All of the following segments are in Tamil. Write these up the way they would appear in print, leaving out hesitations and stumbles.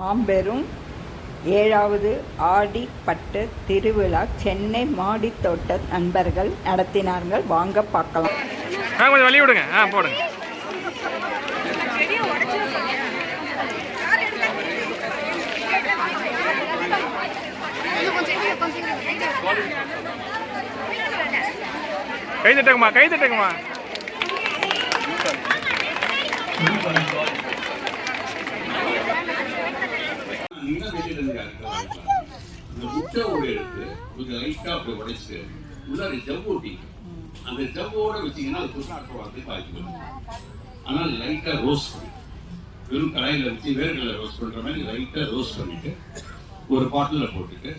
மாபெரும் 7வது ஆடிப்பட்டு திருவிழா சென்னை மாடித்தோட்ட நண்பர்கள் நடத்தினார்கள். வாங்க பார்க்கலாம். கொஞ்சம் வழி விடுங்க. போடுங்க. கை தட்டுங்கம்மா, கை தட்டுங்கம்மா. முட்டை ஓடு எடுத்து கொஞ்சம் லைட்டா அப்படி உடைச்சு உள்ளார ஜவ் ஓட்டி அந்த ஜவ்வோட வச்சீங்கன்னா அது புதுநாட்டு வந்து காய்ச்சி. ஆனால் லைட்டா ரோஸ்ட் பண்ணி வெறும் கடாயில வச்சு வேர்களை ரோஸ்ட் பண்ற மாதிரி லைட்டா ரோஸ்ட் பண்ணிட்டு ஒரு பாட்டில போட்டுட்டு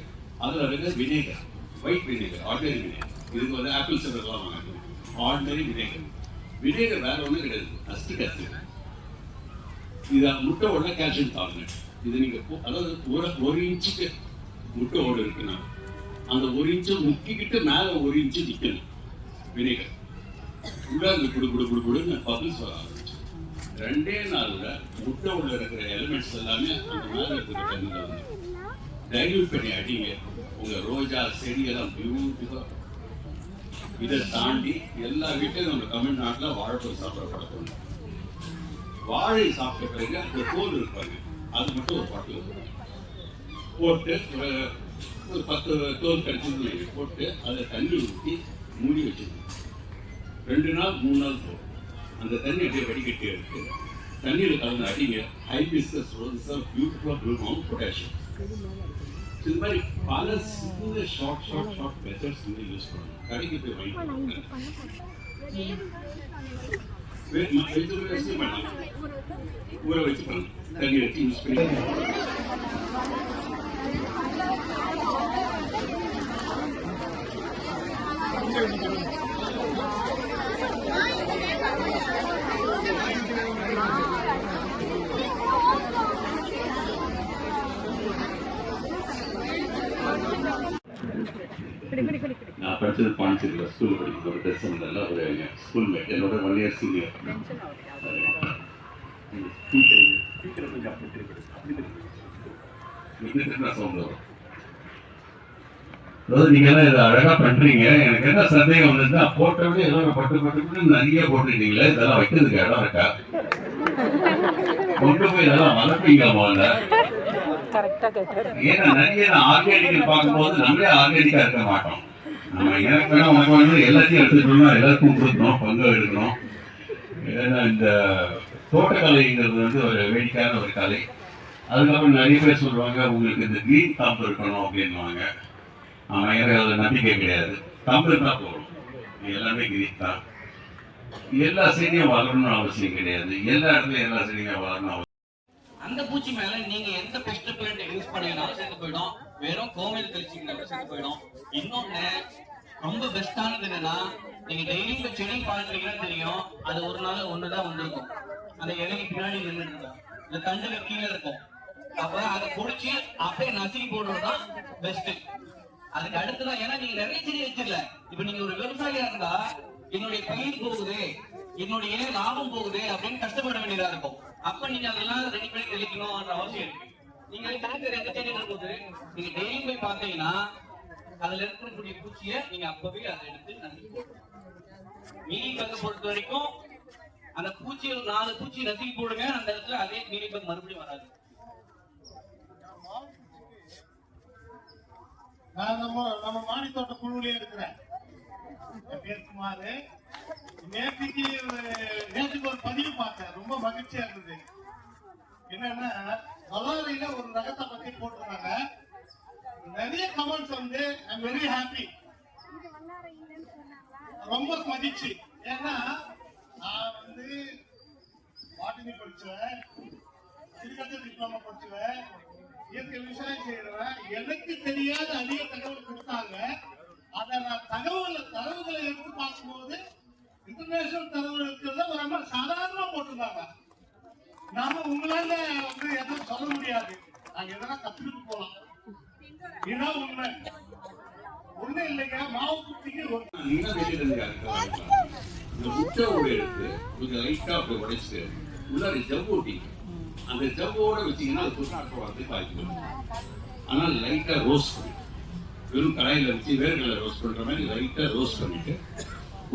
அதுல இருக்க vinegar, white vinegar, ordinary vinegar. இதுக்கு வந்து ஆப்பிள் சிறப்பெல்லாம் வாங்க. ஆர்டினரி வினேகர் வேற ஒன்றும் கிடையாது, அஸ்டிக் ஆசிட். இது முட்டை ஓட கால்சியம் கார்பனேட். இது நீங்க அதாவது ஒரு இன்ச்சுக்கு முட்டை ஓடு இருக்குன்னா அந்த 1 இன்ச்சு முக்கிக்கிட்டு மேல 1 இன்ச்சு நிக்கணும் வினேகர். உள்ளாந்து குடுன்னு பபிள்ஸ் வர ஆரம்பிச்சு 2 நாள்ல முட்டை உள்ள இருக்கிற எலிமெண்ட்ஸ் எல்லாமே அந்த மேல இருக்கிற தண்ணியில வந்து டைல்யூட் பண்ணி அடிங்க. உங்க ரோஜா செடி எல்லாம் பியூட்டிஃபுல்லா. இதை தாண்டி எல்லா வீட்டையும் நம்ம தமிழ்நாட்டில் வாழைப்பழம் சாப்பிட பழக்கம். வாழை சாப்பிட்ட பிறகு அந்த தோல் இருப்பாங்க, அது மட்டும் ஒரு பாட்டில் போட்டு ஒரு 10 தோல் கடிச்சு போட்டு அதை தண்ணி ஊற்றி மூடி வச்சிருக்கோம். 2 நாள் 3 நாள் போகும். அந்த தண்ணி அப்படியே வடிகட்டி எடுத்து தண்ணியில் கலந்து அடிங்க. ஹைபிஸ்கஸ் ரோசஸ் பியூட்டிஃபுல்லா ப்ளூம் பொட்டாசியம். இது மாதிரி பல சின்ன ஷார்ட் மெத்தட்ஸ் வந்து யூஸ் பண்ணணும். கடைக்கு போய் வாங்கிட்டு ஊற வச்சு பண்ணணும். தண்ணி வச்சு யூஸ் பண்ணி நான் படிச்சது பாண்டிச்சேரியில் ஸ்கூல் படிக்கும் ஒரு டெஸ்ட்ல ஒரு ஸ்கூல் மேட், என்னோட 1 இயர் சீனியர். நீங்க எல்லாம் இதை அழகா பண்றீங்க. எனக்கு என்ன சந்தேகம் வந்ததுன்னா போட்டோடனே எல்லாம் பட்டு நிறைய போட்டுட்டீங்களே, இதெல்லாம் வைக்கிறதுக்கு இடம் இருக்கா? கொண்டு போய் இதெல்லாம் வளர்ப்பீங்களா முதல்ல? ஏன்னா நிறைய ஆர்கானிக் பார்க்கும்போது நம்மளே ஆர்கானிக்கா இருக்க மாட்டோம். நம்ம எனக்கு வேணும் உனக்கு வேணும் எல்லாத்தையும் எடுத்துக்கணும், எல்லாருக்கும் கொடுக்கணும், பங்கு எடுக்கணும். ஏன்னா இந்த தோட்டக்கலைங்கிறது வந்து ஒரு வேடிக்கையான ஒரு கலை. அதுக்கப்புறம் நிறைய பேர் சொல்லுவாங்க உங்களுக்கு இந்த கிரீன் தம்பு இருக்கணும் அப்படின்வாங்க. ஆனால் எனக்கு அதில் நம்பிக்கை கிடையாது. தம்பு தான் போகணும், எல்லாமே கிரீன் தான். எல்லா செடியும் வளரணும்னு அவசியம் கிடையாது, எல்லா இடத்துலையும் எல்லா செடியும் வளரணும். அந்த பூச்சி மேல நீங்க எந்த பெஸ்ட் பிளான்ட் யூஸ் பண்ணீங்கனாலும் சேர்ந்து போயிடும். வெறும் கோவில் கழிச்சிங்கனாலும் சேர்ந்து போயிடும். இன்னொன்னு ரொம்ப பெஸ்டானது என்னன்னா, நீங்க டெய்லி இந்த செடி பார்த்துட்டீங்கன்னா தெரியும், அது ஒரு நாள் ஒண்ணுதான் வந்திருக்கும். அந்த இலைக்கு பின்னாடி நின்றுட்டு இருக்கும், இந்த தண்டுல கீழே இருக்கும். அப்ப அதை குடிச்சு அப்படியே நசுக்கி போடுறதுதான் பெஸ்ட். அதுக்கு அடுத்துதான், ஏன்னா நீங்க நிறைய செடி வச்சிடல. இப்ப நீங்க ஒரு விவசாயியா இருந்தா என்னுடைய பயிர் போகுது, என்னுடைய லாபம் போகுது அப்படின்னு கஷ்டப்பட வேண்டியதா இருக்கும். அப்ப நீங்க அதெல்லாம் ரெடி பண்ணி தெளிக்கணும்ன்ற அவசியம் இருக்கு. நீங்க இருக்கிற எந்த செடிகள் போது நீங்க டெய்லி போய் பார்த்தீங்கன்னா அதுல இருக்கக்கூடிய பூச்சியை நீங்க அப்பவே அதை எடுத்து நசுக்கி மீனி பங்க பொறுத்த வரைக்கும் அந்த பூச்சியை 4 பூச்சி நசுக்கி போடுங்க. அந்த இடத்துல அதே மீனி பங்கு மறுபடியும் வராது. நான் நம்ம மாடித்தோட்ட குழுவிலே இருக்கிறேன். நேற்றுக்கு ஒரு பதிவு பார்த்தேன், ரொம்ப மகிழ்ச்சியா இருந்தது. என்னன்னா வல்லாரையில ஒரு ரகத்தை பத்தி போட்டிருந்தாங்க. நிறைய கமெண்ட்ஸ் வந்து ஐம் வெரி ஹாப்பி, ரொம்ப மகிழ்ச்சி. ஏன்னா நான் வந்து பாட்டனி படிச்சுவேன், அக்ரிகல்ச்சர் டிப்ளமா படிச்சுவேன், இயற்கை விவசாயம் செய்யறவன். எனக்கு தெரியாத அதிக தகவல் கொடுத்தாங்க. அதை நான் தரவுகளை எடுத்து பார்க்கும்போது இன்டர்நேஷனல் தரவு இருக்கிறத ரொம்ப சாதாரணமா போட்டிருந்தாங்க. நாம உங்களால வந்து எதுவும் சொல்ல முடியாது, நாங்க எதனா கத்துக்கிட்டு போலாம். இதுதான் உண்மை. ஒண்ணு இல்லைங்க, மாவு குட்டிக்கு முட்டை ஓடு எடுத்து கொஞ்சம் லைட்டா அப்படி உடைச்சு உள்ளார ஜவ் ஓட்டி அந்த ஜவ்வோட வச்சீங்கன்னா அது துர்நாற்றம் வரதுக்கு வாய்ப்பு இருக்கு. ஆனால் லைட்டா ரோஸ்ட் பண்ணி வெறும் கடாயில வச்சு வேர்களை ரோஸ்ட் பண்ற மாதிரி லைட்டா ரோஸ்ட் பண்ணிட்டு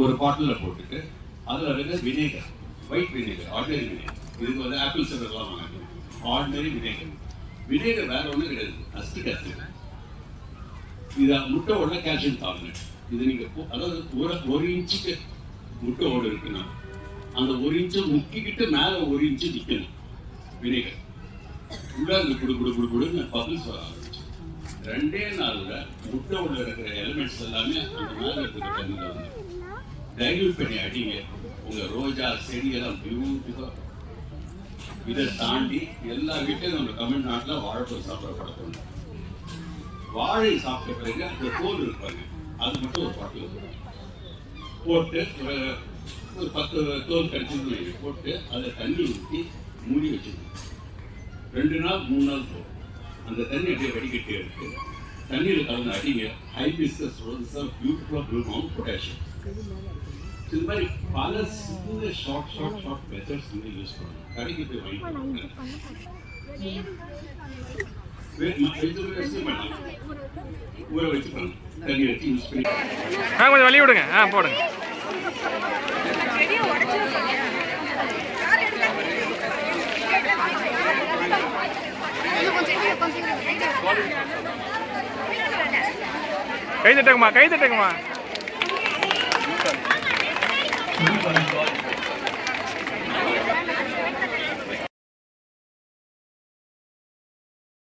ஒரு பாட்டில போட்டுட்டு அதுல இருக்க vinegar, white vinegar, ordinary vinegar, இதுக்கு வந்து ஆப்பிள் சிறர்லாம் வாங்க, ஆர்டினரி வினேகர். வினேகர் வேற ஒன்றும் கிடையாது, அஸ்டிக் ஆசிட். இது முட்டை ஓட கால்சியம் கார்பனேட். இது நீங்க அதாவது ஒரு இன்ச்சுக்கு முட்டை ஓடு இருக்குன்னா அந்த ஒரு இன்ச்சு முக்கிக்கிட்டு மேல ஒரு இன்ச்சு நிக்கணும் வினேகர். உள்ள அந்த குடுன்னு பபிள்ஸ் வர ஆரம்பிச்சு 2 நாள்ல முட்டை உள்ள இருக்கிற எலிமெண்ட்ஸ் எல்லாமே அந்த மேல இருக்கிற தண்ணியில வந்து டைல்யூட் பண்ணி அடிங்க. உங்க ரோஜா செடியெல்லாம் பியூட்டிஃபுல்லா. இதை தாண்டி எல்லா வீட்டையும் நம்ம தமிழ்நாட்டில் வாழைப்பழம் சாப்பிட பழக்கம். வாழை சாப்பிட்ட பிறகு அந்த தோல் இருப்பாங்க, அது மட்டும் ஒரு பாட்டில் போட்டு ஒரு 10 தோல் கடிச்சு போட்டு அதை தண்ணி ஊற்றி மூடி வச்சுக்கணும். 2 நாள் 3 நாள் போகும். அந்த தண்ணி அப்படியே வடிகட்டி எடுத்து தண்ணியில் கலந்து அடிங்க. ஹைபிஸ்கஸ் ரோசஸ் பியூட்டிஃபுல்லா ப்ளூம் பொட்டாசியம். இது மாதிரி பல சின்ன ஷார்ட் மெத்தட்ஸ் வந்து யூஸ் பண்ணணும். கடைக்கு போய் வாங்கிட்டு ஊற வச்சு பண்ணணும். தண்ணி வச்சு யூஸ் பண்ணி கொஞ்சம் வழி விடுங்க. போடுங்க. கை தட்டுங்கம்மா.